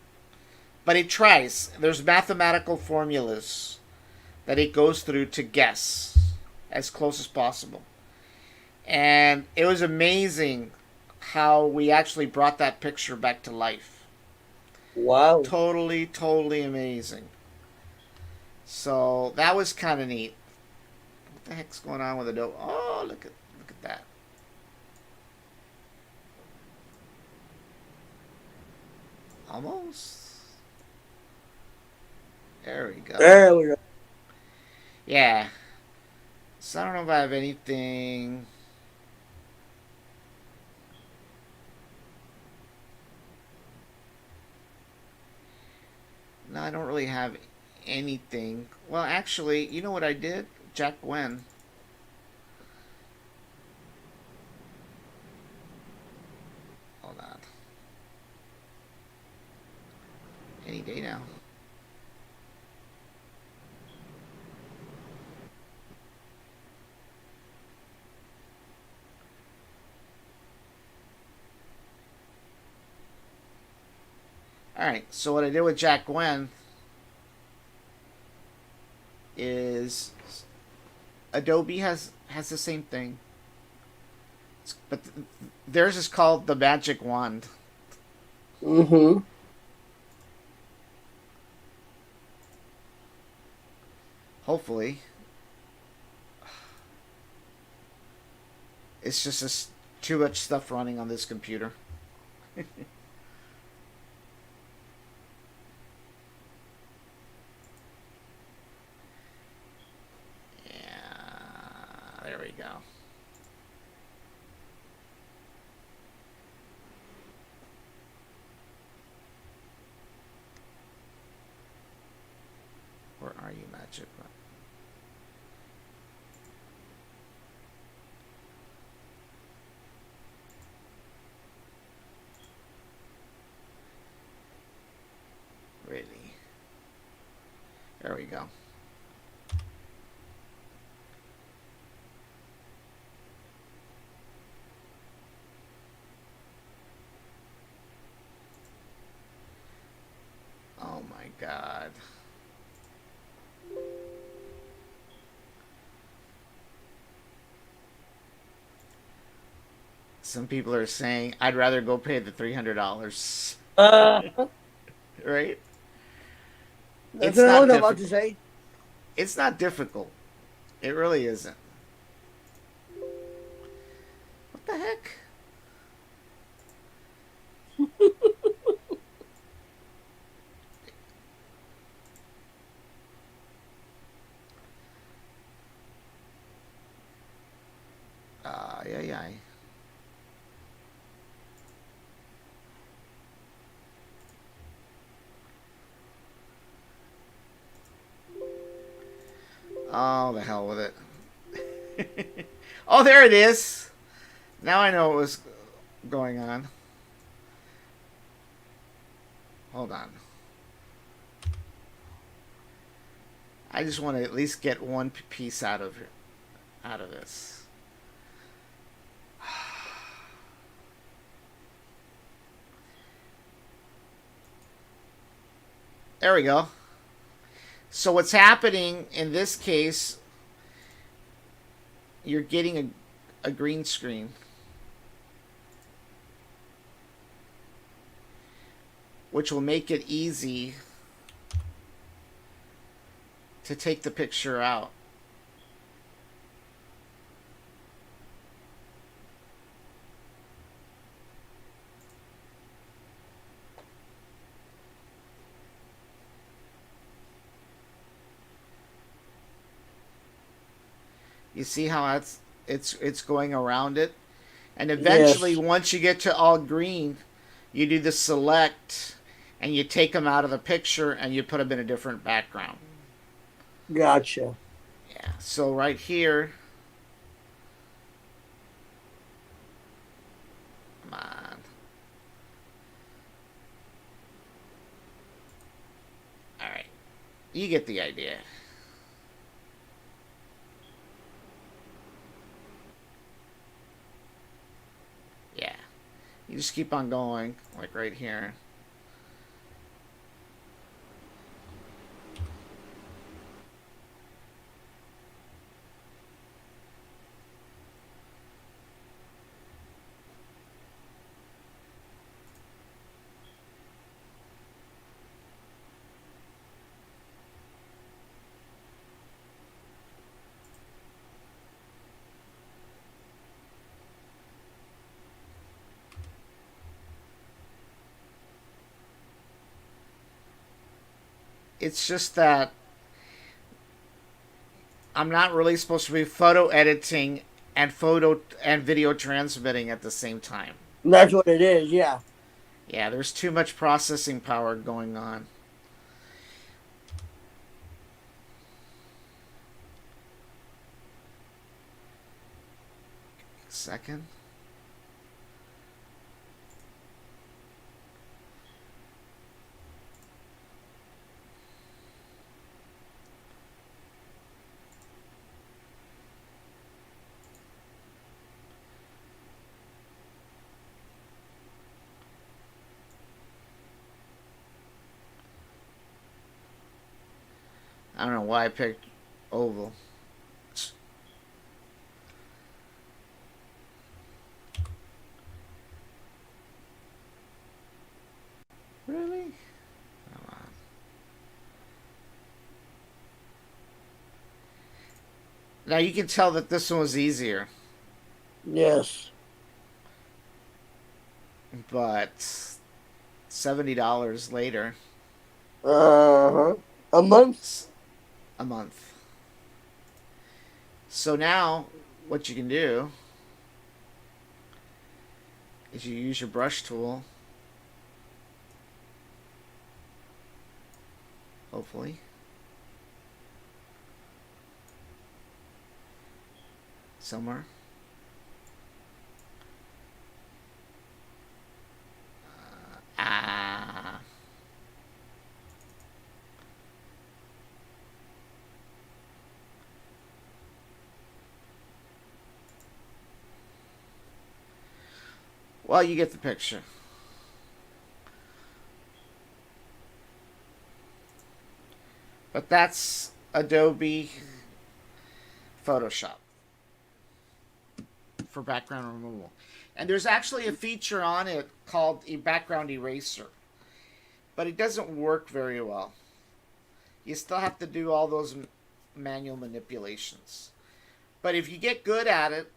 A: But it tries. There's mathematical formulas that it goes through to guess as close as possible. And it was amazing how we actually brought that picture back to life.
B: Wow.
A: Totally, totally amazing. So that was kind of neat. What the heck's going on with Adobe? Oh, look at that. Almost. There we go.
B: There we go.
A: Yeah. So I don't know if I have anything. No, I don't really have anything. Well, actually, you know what I did? Jack Gwen. Hold on. Any day now. Alright, so what I did with Jack Gwen is Adobe has the same thing. But theirs is called the Magic Wand.
B: Mm-hmm.
A: Hopefully. It's just too much stuff running on this computer. There we go. Where are you, Magic? Really? There we go. God. Some people are saying, I'd rather go pay the $300.
B: Uh,
A: Right?
B: that's
A: It's
B: what I
A: not
B: was about to
A: difficult.
B: say.
A: It's not difficult. It really isn't. What the heck? Yeah, yeah. Oh, the hell with it. Oh, there it is. Now I know what was going on. Hold on. I just want to at least get one piece out of this. There we go. So what's happening in this case, you're getting a green screen, which will make it easy to take the picture out. You see how it's going around it? And eventually,
B: Yes.
A: once you get to all green, you do the select and you take them out of the picture and you put them in a different background.
B: Gotcha.
A: Yeah. So right here, come on. All right. You get the idea. Yeah. You just keep on going, like right here. It's just that I'm not really supposed to be photo editing and photo and video transmitting at the same time.
B: That's what it is. Yeah.
A: Yeah, there's too much processing power going on. Second. I don't know why I picked oval. Really? Come on. Now you can tell that this one was easier,
B: Yes.
A: but $70 later,
B: Uh huh. A month.
A: a month. So now, what you can do is you use your brush tool, hopefully. Somewhere. Ah. Well, you get the picture. But that's Adobe Photoshop for background removal. And there's actually a feature on it called a background eraser, but it doesn't work very well. You still have to do all those manual manipulations. But if you get good at it,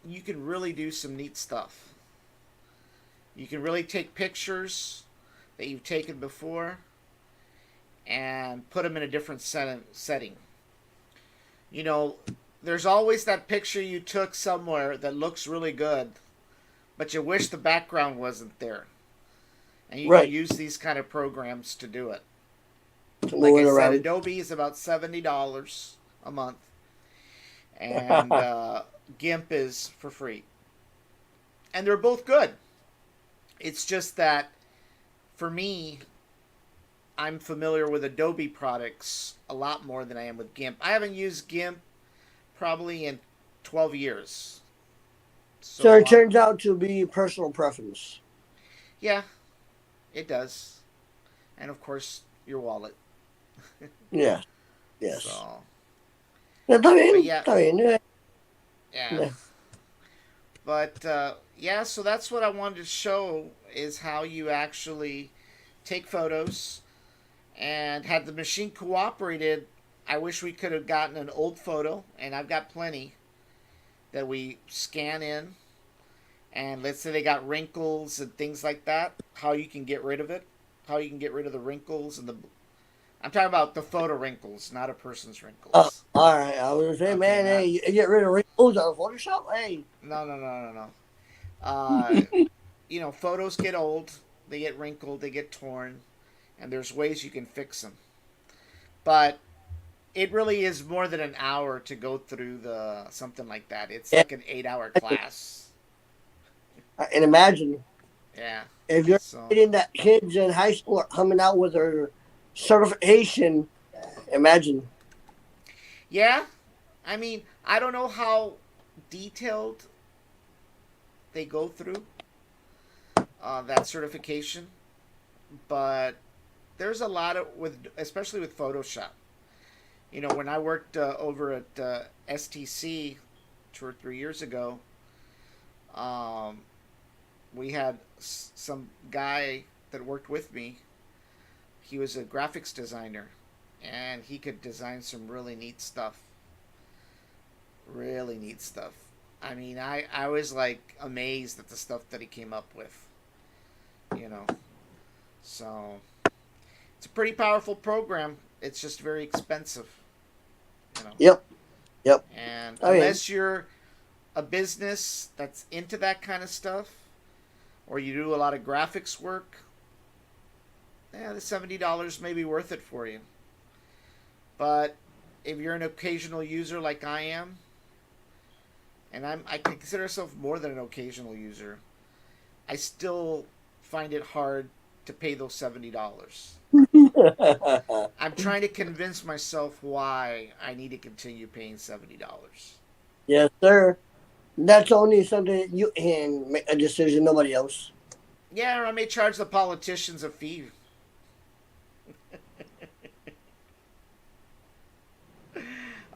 A: you can really do some neat stuff. You can really take pictures that you've taken before and put them in a different setting. You know, there's always that picture you took somewhere that looks really good, but you wish the background wasn't there. And you
B: Right.
A: can use these kind of programs to do it.
B: To
A: Like
B: move
A: I
B: it
A: said,
B: around.
A: Adobe is about $70 a month, and GIMP is for free. And they're both good. It's just that for me, I'm familiar with Adobe products a lot more than I am with GIMP. I haven't used GIMP probably in 12 years.
B: So
A: So,
B: it turns out to be personal preference.
A: yeah, it does. And of course, your wallet.
B: Yes. Yes.
A: So,
B: Está
A: but
B: bien.
A: yeah,
B: Está bien.
A: yeah.
B: Yeah.
A: But yeah, so that's what I wanted to show is how you actually take photos. And had the machine cooperated, I wish we could have gotten an old photo, and I've got plenty that we scan in. And let's say they got wrinkles and things like that, how you can get rid of it, how you can get rid of the wrinkles and the. I'm talking about the photo wrinkles, not a person's wrinkles.
B: All right. I was gonna say,
A: Okay,
B: man, hey,
A: not
B: you get rid of wrinkles on Photoshop. Hey.
A: no. Uh, photos get old, they get wrinkled, they get torn, and there's ways you can fix them. But it really is more than an hour to go through the something like that. It's
B: Yeah.
A: like an 8 hour class.
B: And imagine
A: Yeah.
B: if you're
A: So
B: getting that kids in high school are coming out with their certification. Imagine.
A: yeah, I mean, I don't know how detailed they go through that certification, but there's a lot of with especially with Photoshop. When I worked over at STC 2 or 3 years ago, um, we had some guy that worked with me. He was a graphics designer, and he could design some really neat stuff. Really neat stuff. I mean, I was like amazed at the stuff that he came up with. You know, so it's a pretty powerful program. It's just very expensive. You know,
B: Yep. Yep.
A: and
B: I mean,
A: unless you're a business that's into that kind of stuff, or you do a lot of graphics work, yeah, the $70 may be worth it for you. But if you're an occasional user like I am, and I consider myself more than an occasional user, I still find it hard to pay those $70. I'm trying to convince myself why I need to continue paying $70.
B: yes, sir. That's only something you can make a decision. Nobody else.
A: Yeah, or I may charge the politicians a fee.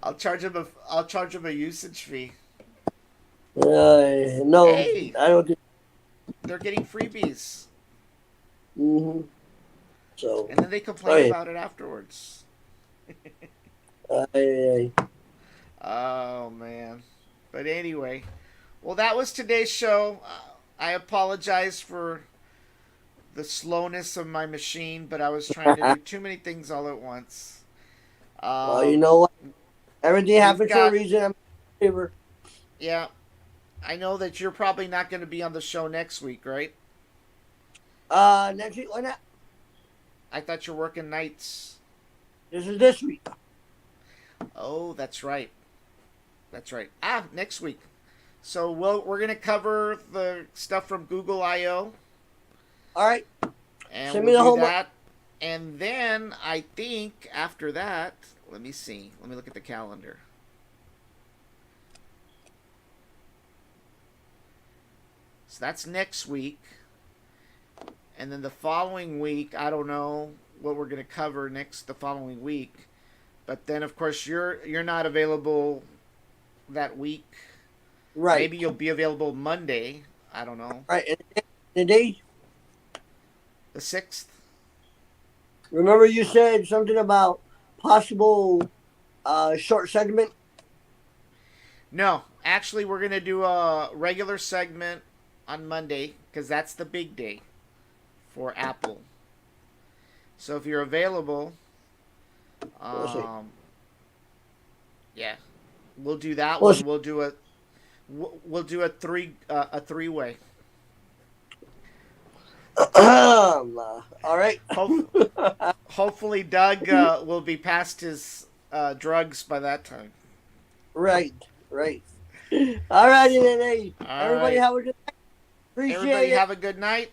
A: I'll charge them a usage fee.
B: No,
A: Hey,
B: I don't think.
A: they're getting freebies,
B: Hmm. So,
A: and then they complain
B: I,
A: about it afterwards.
B: I,
A: Oh man. But anyway, well, that was today's show. I apologize for the slowness of my machine, but I was trying to do too many things all at once.
B: well, you
A: Um,
B: know what? Everything
A: we've
B: happens for a
A: got,
B: reason. I'm a favor.
A: yeah, I know that you're probably not going to be on the show next week, right?
B: Next week, why not?
A: I thought you're working nights.
B: This is this week.
A: Oh, that's right. That's right. Next week. So we're going to cover the stuff from Google I/O,
B: All right.
A: and
B: Send me
A: we'll
B: the
A: do
B: homework.
A: that. And then I think after that, let me see. Let me look at the calendar. So that's next week. And then the following week, I don't know. what we're going to cover the following week. But then, of course, you're not available that week.
B: Right.
A: Maybe you'll be available Monday. I don't know.
B: Right. And the day.
A: The 6th.
B: Remember, you said something about possible short segment.
A: No, actually, we're going to do a regular segment on Monday because that's the big day for Apple. So if you're available, yeah, we'll do that one. We'll do a three-way.
B: All right.
A: Hopefully, Doug will be past his drugs by that time.
B: Right. All righty then. Hey,
A: All
B: everybody
A: right.
B: have a good night. Appreciate
A: Everybody
B: it.
A: have a good night.